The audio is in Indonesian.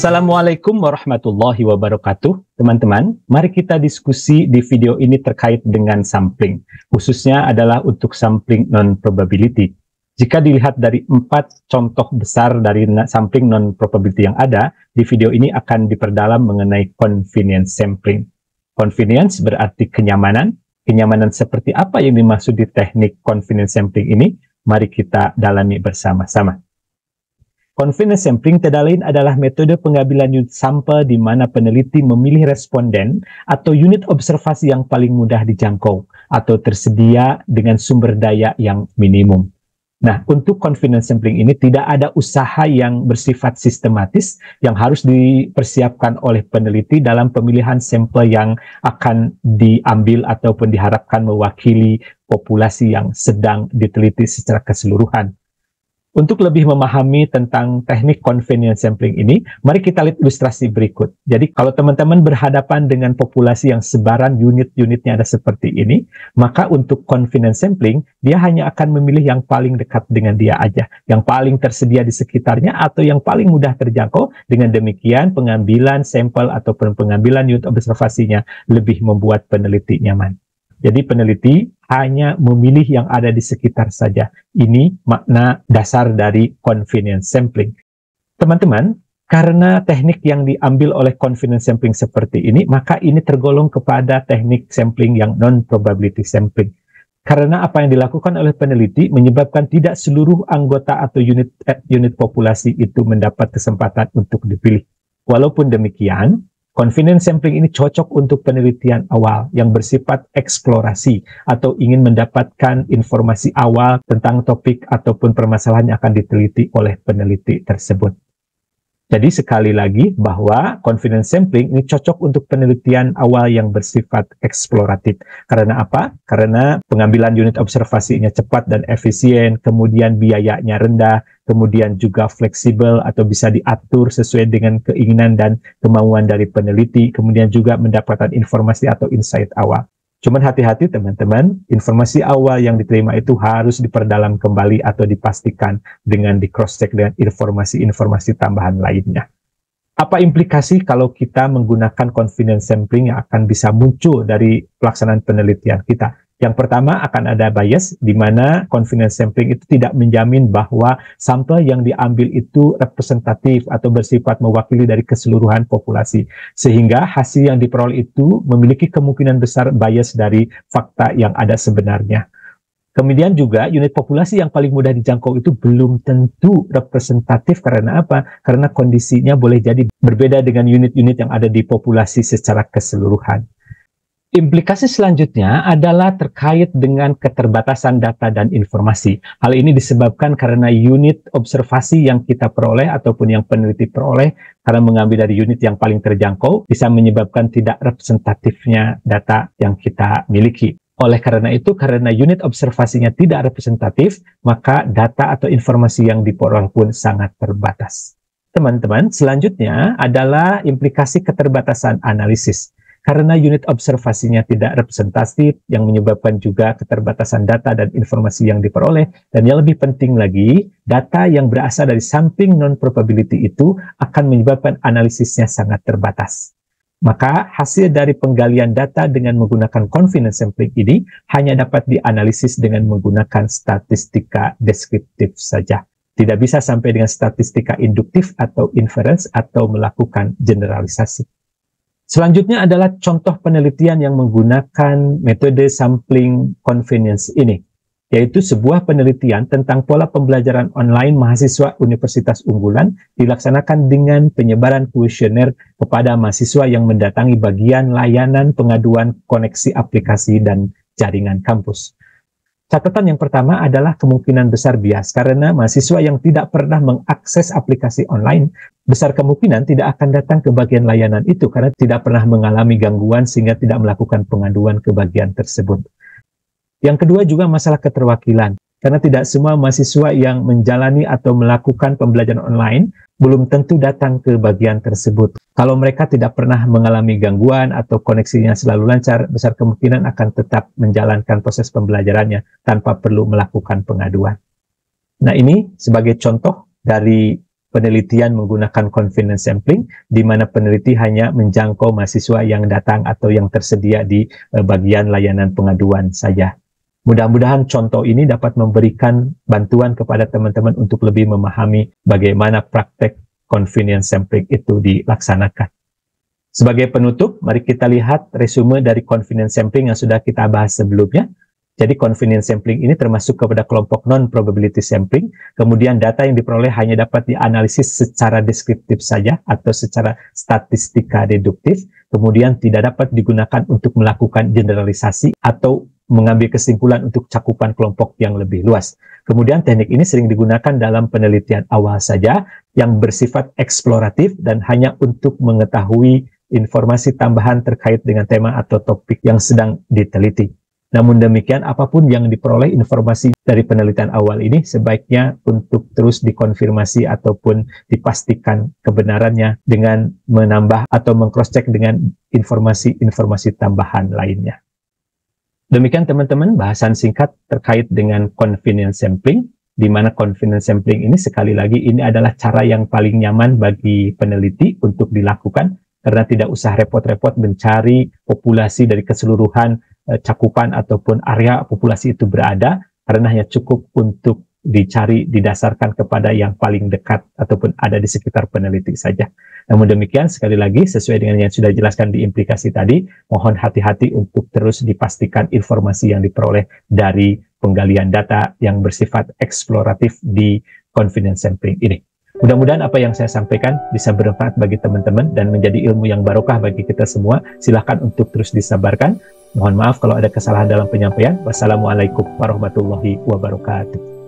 Assalamualaikum warahmatullahi wabarakatuh. Teman-teman, mari kita diskusi di video ini terkait dengan sampling. Khususnya adalah untuk sampling non-probability. Jika dilihat dari 4 contoh besar dari sampling non-probability yang ada, di video ini akan diperdalam mengenai convenience sampling. Convenience berarti kenyamanan. Kenyamanan seperti apa yang dimaksud di teknik convenience sampling ini? Mari kita dalami bersama-sama. Convenience sampling tidak lain adalah metode pengambilan unit sampel di mana peneliti memilih responden atau unit observasi yang paling mudah dijangkau atau tersedia dengan sumber daya yang minimum. Nah, untuk convenience sampling ini tidak ada usaha yang bersifat sistematis yang harus dipersiapkan oleh peneliti dalam pemilihan sampel yang akan diambil ataupun diharapkan mewakili populasi yang sedang diteliti secara keseluruhan. Untuk lebih memahami tentang teknik convenience sampling ini, mari kita lihat ilustrasi berikut. Jadi kalau teman-teman berhadapan dengan populasi yang sebaran unit-unitnya ada seperti ini, maka untuk convenience sampling, dia hanya akan memilih yang paling dekat dengan dia aja, yang paling tersedia di sekitarnya atau yang paling mudah terjangkau. Dengan demikian, pengambilan sampel ataupun pengambilan unit observasinya lebih membuat peneliti nyaman. Jadi peneliti hanya memilih yang ada di sekitar saja. Ini makna dasar dari convenience sampling. Teman-teman, karena teknik yang diambil oleh convenience sampling seperti ini, maka ini tergolong kepada teknik sampling yang non-probability sampling. Karena apa yang dilakukan oleh peneliti menyebabkan tidak seluruh anggota atau unit populasi itu mendapat kesempatan untuk dipilih. Walaupun demikian, convenience sampling ini cocok untuk penelitian awal yang bersifat eksplorasi atau ingin mendapatkan informasi awal tentang topik ataupun permasalahan yang akan diteliti oleh peneliti tersebut. Jadi sekali lagi bahwa convenience sampling ini cocok untuk penelitian awal yang bersifat eksploratif. Karena apa? Karena pengambilan unit observasinya cepat dan efisien, kemudian biayanya rendah, kemudian juga fleksibel atau bisa diatur sesuai dengan keinginan dan kemauan dari peneliti, kemudian juga mendapatkan informasi atau insight awal. Cuman hati-hati teman-teman, informasi awal yang diterima itu harus diperdalam kembali atau dipastikan dengan di cross-check dengan informasi-informasi tambahan lainnya. Apa implikasi kalau kita menggunakan convenience sampling yang akan bisa muncul dari pelaksanaan penelitian kita? Yang pertama akan ada bias, di mana convenience sampling itu tidak menjamin bahwa sampel yang diambil itu representatif atau bersifat mewakili dari keseluruhan populasi. Sehingga hasil yang diperoleh itu memiliki kemungkinan besar bias dari fakta yang ada sebenarnya. Kemudian juga unit populasi yang paling mudah dijangkau itu belum tentu representatif. Karena apa? Karena kondisinya boleh jadi berbeda dengan unit-unit yang ada di populasi secara keseluruhan. Implikasi selanjutnya adalah terkait dengan keterbatasan data dan informasi. Hal ini disebabkan karena unit observasi yang kita peroleh ataupun yang peneliti peroleh karena mengambil dari unit yang paling terjangkau bisa menyebabkan tidak representatifnya data yang kita miliki. Oleh karena itu, karena unit observasinya tidak representatif, maka data atau informasi yang diperoleh pun sangat terbatas. Teman-teman, selanjutnya adalah implikasi keterbatasan analisis. Karena unit observasinya tidak representatif yang menyebabkan juga keterbatasan data dan informasi yang diperoleh. Dan yang lebih penting lagi, data yang berasal dari sampling non-probability itu akan menyebabkan analisisnya sangat terbatas. Maka hasil dari penggalian data dengan menggunakan convenience sampling ini hanya dapat dianalisis dengan menggunakan statistika deskriptif saja. Tidak bisa sampai dengan statistika induktif atau inference atau melakukan generalisasi. Selanjutnya adalah contoh penelitian yang menggunakan metode sampling convenience ini, yaitu sebuah penelitian tentang pola pembelajaran online mahasiswa universitas unggulan dilaksanakan dengan penyebaran kuesioner kepada mahasiswa yang mendatangi bagian layanan pengaduan koneksi aplikasi dan jaringan kampus. Catatan yang pertama adalah kemungkinan besar bias, karena mahasiswa yang tidak pernah mengakses aplikasi online, besar kemungkinan tidak akan datang ke bagian layanan itu karena tidak pernah mengalami gangguan sehingga tidak melakukan pengaduan ke bagian tersebut. Yang kedua juga masalah keterwakilan, karena tidak semua mahasiswa yang menjalani atau melakukan pembelajaran online belum tentu datang ke bagian tersebut. Kalau mereka tidak pernah mengalami gangguan atau koneksinya selalu lancar, besar kemungkinan akan tetap menjalankan proses pembelajarannya tanpa perlu melakukan pengaduan. Nah, ini sebagai contoh dari penelitian menggunakan confidence sampling, di mana peneliti hanya menjangkau mahasiswa yang datang atau yang tersedia di bagian layanan pengaduan saja. Mudah-mudahan contoh ini dapat memberikan bantuan kepada teman-teman untuk lebih memahami bagaimana praktek confidence sampling itu dilaksanakan. Sebagai penutup, mari kita lihat resume dari confidence sampling yang sudah kita bahas sebelumnya. Jadi confidence sampling ini termasuk kepada kelompok non-probability sampling, kemudian data yang diperoleh hanya dapat dianalisis secara deskriptif saja atau secara statistika deduktif, kemudian tidak dapat digunakan untuk melakukan generalisasi atau mengambil kesimpulan untuk cakupan kelompok yang lebih luas. Kemudian teknik ini sering digunakan dalam penelitian awal saja yang bersifat eksploratif dan hanya untuk mengetahui informasi tambahan terkait dengan tema atau topik yang sedang diteliti. Namun demikian, apapun yang diperoleh informasi dari penelitian awal ini sebaiknya untuk terus dikonfirmasi ataupun dipastikan kebenarannya dengan menambah atau meng-cross-check dengan informasi-informasi tambahan lainnya. Demikian teman-teman bahasan singkat terkait dengan confidence sampling, di mana confidence sampling ini sekali lagi ini adalah cara yang paling nyaman bagi peneliti untuk dilakukan karena tidak usah repot-repot mencari populasi dari keseluruhan cakupan ataupun area populasi itu berada, karena hanya cukup untuk dicari didasarkan kepada yang paling dekat ataupun ada di sekitar peneliti saja. Namun demikian, sekali lagi sesuai dengan yang sudah dijelaskan di implikasi tadi, mohon hati-hati untuk terus dipastikan informasi yang diperoleh dari penggalian data yang bersifat eksploratif di confidence sampling ini. Mudah-mudahan apa yang saya sampaikan bisa bermanfaat bagi teman-teman dan menjadi ilmu yang barokah bagi kita semua. Silahkan untuk terus disabarkan. Mohon maaf kalau ada kesalahan dalam penyampaian. Wassalamualaikum warahmatullahi wabarakatuh.